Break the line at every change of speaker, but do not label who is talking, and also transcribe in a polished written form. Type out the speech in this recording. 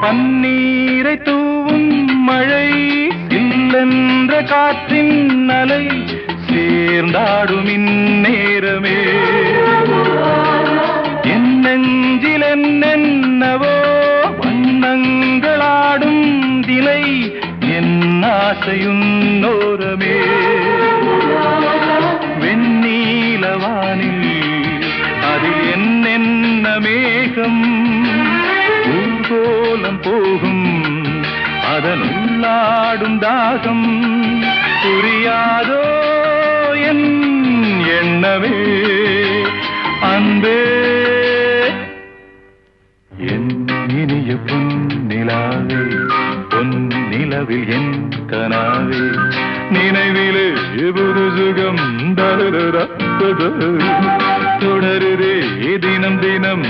பன்னீரை தூவும் மழை இல்லென்ற காற்றின் அலை சேர்ந்தாடும் இந்நேரமே என் நெஞ்சில் என்னென்னவோ வண்ணங்களாடும் திலை என் ஆசையும் நோரமே வெண்ணீலவானில் அதில் என்னென்ன மேகம் ஊர்கோலம் போகும் அதனுள்ளாடும் தாகம் புரியாதோ என் எண்ணமே அன்பே என் இனிய பொன்னிலாவே பொன்னிலவில் என் கனாவே நினைவிலே புது சுகம் தொடருதே தினம் தினம்